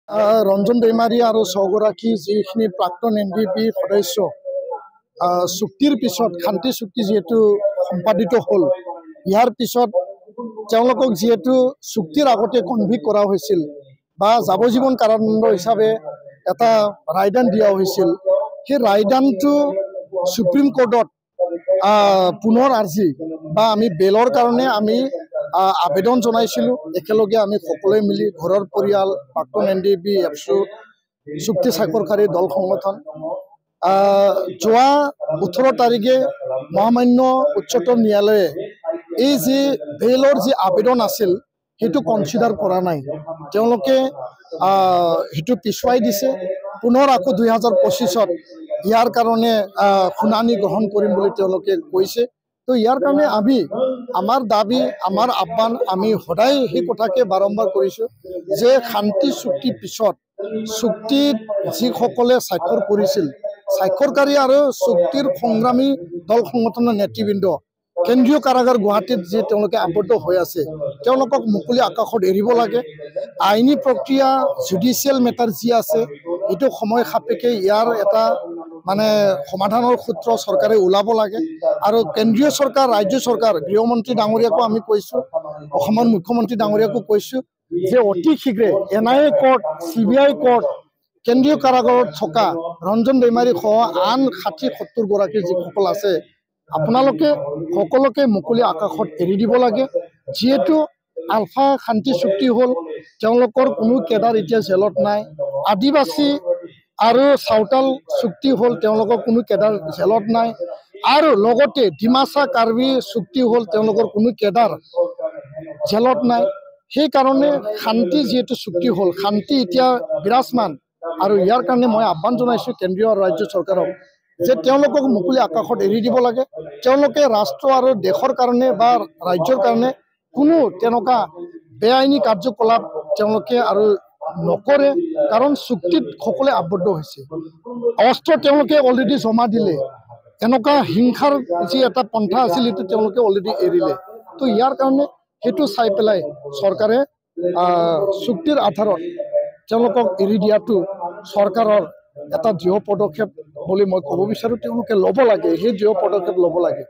ৰঞ্জন দৈমাৰী আৰু ছগৰাকী যিখিনি প্ৰাক্তন NDP সদস্য চুক্তিৰ পিছত শান্তি চুক্তি যেহেতু সম্পাদিত হ'ল, ইয়াৰ পিছত তেওঁলোকক যেহেতু চুক্তিৰ আগতে কনভিক্ট কৰা হৈছিল বা যাৱজীৱন কাৰাদণ্ড হিচাপে এটা ৰায়দান দিয়া হৈছিল, সেই ৰায়দানটো সুপ্ৰিম কোৰ্টত পুনৰ আৰ্জি বা আমি বেলৰ কাৰণে আমি আবেদন জনাইছিলোঁ। একেলগে আমি সকলোৱে মিলি ঘৰৰ পৰিয়াল, প্ৰাক্তন NDP, এপছু, চুক্তি স্বাক্ষৰকাৰী দল সংগঠন যোৱা 18 তাৰিখে মহামান্য উচ্চতম ন্যায়ালয়ে এই যে বেলৰ যে আবেদন আছিল সেইটো কনচিডাৰ কৰা নাই, তেওঁলোকে সেইটো পিছুৱাই দিছে। পুনৰ আকৌ 2025ত ইয়াৰ কাৰণে শুনানি গ্ৰহণ কৰিম বুলি তেওঁলোকে কৈছে। তো ইয়াৰ কাৰণে আমি আমাৰ দাবী, আমাৰ আহ্বান, আমি সদায় সেই কথাকে বাৰম্বাৰ কৰিছোঁ যে শান্তি চুক্তিৰ পিছত চুক্তিত যিসকলে স্বাক্ষৰ কৰিছিল, স্বাক্ষৰকাৰী আৰু চুক্তিৰ সংগ্ৰামী দল সংগঠনৰ নেতৃবৃন্দ কেন্দ্ৰীয় কাৰাগাৰ গুৱাহাটীত যি তেওঁলোকে আবদ্ধ হৈ আছে, তেওঁলোকক মুকলি আকাশত এৰিব লাগে। আইনী প্ৰক্ৰিয়া, জুডিচিয়েল মেটাৰ যি আছে এইটো সময় সাপেক্ষে ইয়াৰ এটা সমাধানৰ সূত্ৰ চৰকাৰে ওলাব লাগে। আৰু কেন্দ্ৰীয় চৰকাৰ, ৰাজ্য চৰকাৰ, গৃহমন্ত্ৰী ডাঙৰীয়াকো আমি কৈছোঁ, অসমৰ মুখ্যমন্ত্ৰী ডাঙৰীয়াকো কৈছোঁ যে অতি শীঘ্ৰে NIA কোৰ্ট, CBI কোৰ্ট, কেন্দ্ৰীয় কাৰাগাৰত থকা ৰঞ্জন দৈমাৰী সহ আন 60-70 গৰাকী যিসকল আছে, আপোনালোকে সকলোকে মুকলি আকাশত এৰি দিব লাগে। যিহেতু আলফা শান্তি চুক্তি হ'ল, তেওঁলোকৰ কোনো কেডাৰ এতিয়া জেলত নাই। আদিবাসী আৰু চাওতাল চুক্তি হ'ল, তেওঁলোকৰ কোনো কেডাৰ জেলত নাই। আৰু লগতে ডিমাচা কাৰ্বি চুক্তি হ'ল, তেওঁলোকৰ কোনো কেডাৰ জেলত নাই। সেইকাৰণে শান্তি যিহেতু চুক্তি হ'ল, শান্তি এতিয়া বিৰাজমান। আৰু ইয়াৰ কাৰণে মই আহ্বান জনাইছোঁ কেন্দ্ৰীয় আৰু ৰাজ্য চৰকাৰক যে তেওঁলোকক মুকলি আকাশত এৰি দিব লাগে। তেওঁলোকে ৰাষ্ট্ৰ আৰু দেশৰ কাৰণে বা ৰাজ্যৰ কাৰণে কোনো তেনেকুৱা বেআইনী কাৰ্যকলাপ তেওঁলোকে আৰু নকৰে, কাৰণ চুক্তিত সকলোৱে আবদ্ধ হৈছে। অস্ত্ৰ তেওঁলোকে অলৰেডি জমা দিলে, এনেকুৱা হিংসাৰ যি এটা পন্থা আছিল সেইটো তেওঁলোকে অলৰেডি এৰিলে। তো ইয়াৰ কাৰণে সেইটো চাই পেলাই চৰকাৰে চুক্তিৰ আধাৰত তেওঁলোকক এৰি দিয়াটো চৰকাৰৰ এটা দৃঢ় পদক্ষেপ বুলি মই ক'ব বিচাৰোঁ। তেওঁলোকে ল'ব লাগে, সেই দৃঢ় পদক্ষেপ ল'ব লাগে।